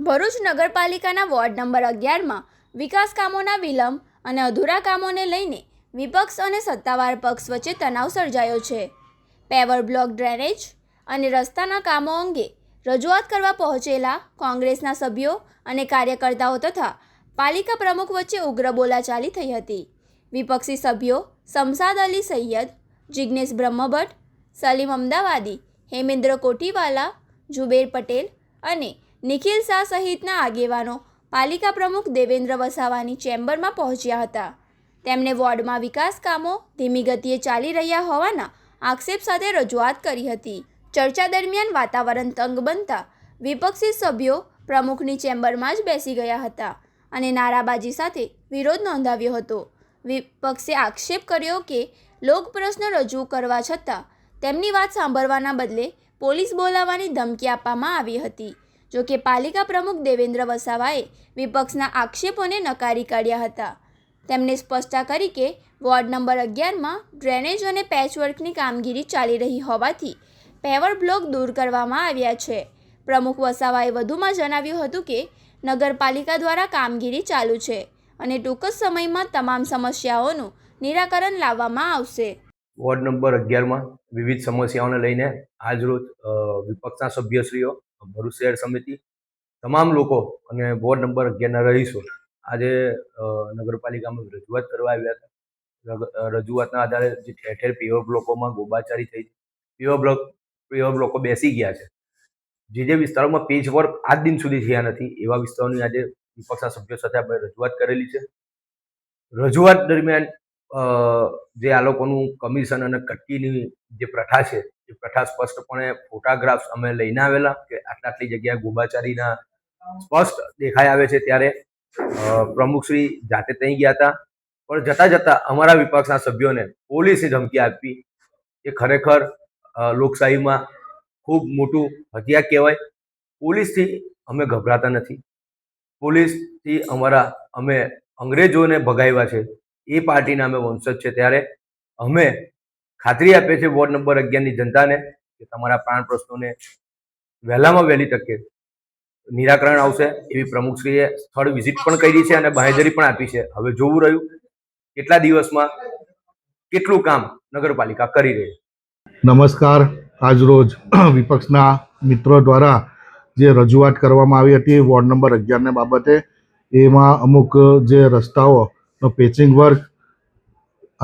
ભરૂચ નગરપાલિકાના ward number 11માં વિકાસ કામોના વિલંબ અને અધૂરા કામોને લઈને વિપક્ષ અને સત્તાવાર પક્ષ વચ્ચે તણાવ સર્જાયો છે. પેવર બ્લોક, ડ્રેનેજ અને રસ્તાના કામો અંગે રજૂઆત કરવા પહોંચેલા કોંગ્રેસના સભ્યો અને કાર્યકર્તાઓ તથા પાલિકા પ્રમુખ વચ્ચે ઉગ્ર બોલાચાલી થઈ હતી. વિપક્ષી સભ્યો શમશાદ અલી સૈયદ, જિગ્નેશ બ્રહ્મભટ્ટ, સલીમ અમદાવાદી, હેમેન્દ્ર કોઠીવાલા, જુબેર પટેલ અને નિખિલ શાહ સહિતના આગેવાનો પાલિકા પ્રમુખ દેવેન્દ્ર વસાવાની ચેમ્બરમાં પહોંચ્યા હતા. તેમણે વોર્ડમાં વિકાસ કામો ધીમી ગતિએ ચાલી રહ્યા હોવાના આક્ષેપ સાથે રજૂઆત કરી હતી. ચર્ચા દરમિયાન વાતાવરણ તંગ બનતા વિપક્ષી સભ્યો પ્રમુખની ચેમ્બરમાં જ બેસી ગયા હતા અને નારાબાજી સાથે વિરોધ નોંધાવ્યો હતો. વિપક્ષે આક્ષેપ કર્યો કે લોકપ્રશ્ન રજૂ કરવા છતાં તેમની વાત સાંભળવાના બદલે પોલીસ બોલાવવાની ધમકી આપવામાં આવી હતી. જોકે પાલિકા પ્રમુખ દેવેન્દ્ર વસાવાએ વિપક્ષના આક્ષેપોને નકારી કાઢ્યા હતા. તેમણે સ્પષ્ટતા કરી કે વોર્ડ નંબર 11માં ડ્રેનેજ અને પેચવર્કની કામગીરી ચાલી રહી હોવાથી પેવર બ્લોક દૂર કરવામાં આવ્યા છે. પ્રમુખ વસાવાએ વધુમાં જણાવ્યું હતું કે નગરપાલિકા દ્વારા કામગીરી ચાલુ છે અને ટૂંક જ સમયમાં તમામ સમસ્યાઓનું નિરાકરણ લાવવામાં આવશે. વોર્ડ નંબર 11માં વિવિધ સમસ્યાઓને લઈને આજરોજ વિપક્ષના સભ્યશ્રીઓ, ભરૂચ શહેર સમિતિ, તમામ લોકો અને વોર્ડ નંબર 11ના રહીશો આજે નગરપાલિકામાં રજૂઆત કરવા આવ્યા હતા. રજૂઆતના આધારે જે ઠેર ઠેર પેવર બ્લોકોમાં ગોબાચારી થઈ, પેવર બ્લોકો બેસી ગયા છે. જે વિસ્તારોમાં પેચ વર્ક આજ દિન સુધી થયા નથી એવા વિસ્તારોની આજે વિપક્ષના સભ્યો સાથે આપણે રજૂઆત કરેલી છે. રજૂઆત દરમિયાન જે આ લોકોનું કમિશન અને કટકીની જે પ્રથા છે એ પ્રથા સ્પષ્ટપણે ફોટોગ્રાફ્સ અમે લઈને આવેલા કે આટલી જગ્યાએ ગોબાચારીના સ્પષ્ટ દેખાઈ આવે છે. ત્યારે પ્રમુખશ્રી જાતે ત્યાં ગયા હતા, પણ જતાં જતાં અમારા વિપક્ષના સભ્યોને પોલીસની ધમકી આપી એ ખરેખર લોકશાહીમાં ખૂબ મોટું હત્યા કહેવાય. પોલીસથી અમે ગભરાતા નથી. પોલીસથી અમે અંગ્રેજોને ભગાવ્યા છે એ પાર્ટીના અમે વંશજ છે. ત્યારે અમે ખાતરી આપીએ છીએ વોર્ડ નંબર 11ની જનતાને કે તમારા પ્રાણ પ્રશ્નોને વહેલામાં વહેલી તકે નિરાકરણ આવશે એવી પ્રમુખશ્રીએ સ્થળ વિઝિટ પણ કરી છે અને બાંહેધરી પણ આપી છે. હવે જોવું રહ્યું કેટલા દિવસમાં કેટલું કામ નગરપાલિકા કરી રહી. નમસ્કાર. આજરોજ વિપક્ષના મિત્રો દ્વારા જે રજૂઆત કરવામાં આવી હતી વોર્ડ નંબર 11ને બાબતે, એમાં અમુક જે રસ્તાઓનો પેચિંગ વર્ક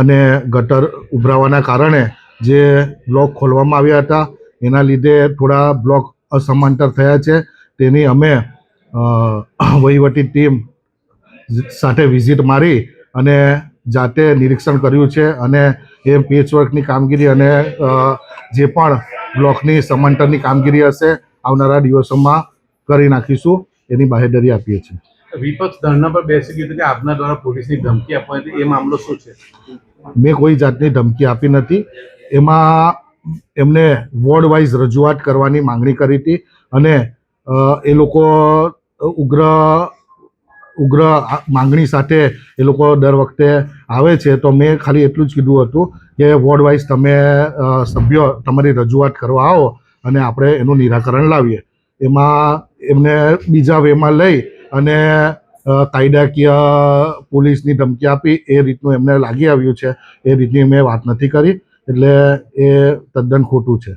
અને ગટર ઉભરાવાના કારણે જે બ્લોક ખોલવામાં આવ્યા હતા એના લીધે થોડા બ્લોક અસમાંતર થયા છે. તેની અમે વહીવટી ટીમ સાથે વિઝિટ મારી અને જાતે નિરીક્ષણ કર્યું છે અને એ પેચવર્કની કામગીરી અને જે પણ બ્લોકની સમાંતરની કામગીરી હશે આવનારા દિવસોમાં કરી નાખીશું એની બાંહેધરી આપીએ છીએ. વિપક્ષ ધરણા પર બેસી ગયું હતું કે આપના દ્વારા પોલીસની ધમકી આપવાની હતી, એ મામલો શું છે? મેં કોઈ જાતની ધમકી આપી નથી. એમાં એમને વોર્ડ વાઇઝ રજૂઆત કરવાની માંગણી કરી હતી અને એ લોકો ઉગ્ર માંગણી સાથે એ લોકો દર વખતે આવે છે. તો મેં ખાલી એટલું જ કીધું હતું કે વોર્ડ વાઇઝ તમે સભ્યો તમારી રજૂઆત કરવા આવો અને આપણે એનું નિરાકરણ લાવીએ. એમાં એમને બીજા વેમાં લઈ અને કાયદાકીય પોલીસની ધમકી આપી એ રીતનું એમને લાગી આવ્યું છે. એ રીતની મેં વાત નથી કરી, એટલે એ તદ્દન ખોટું છે.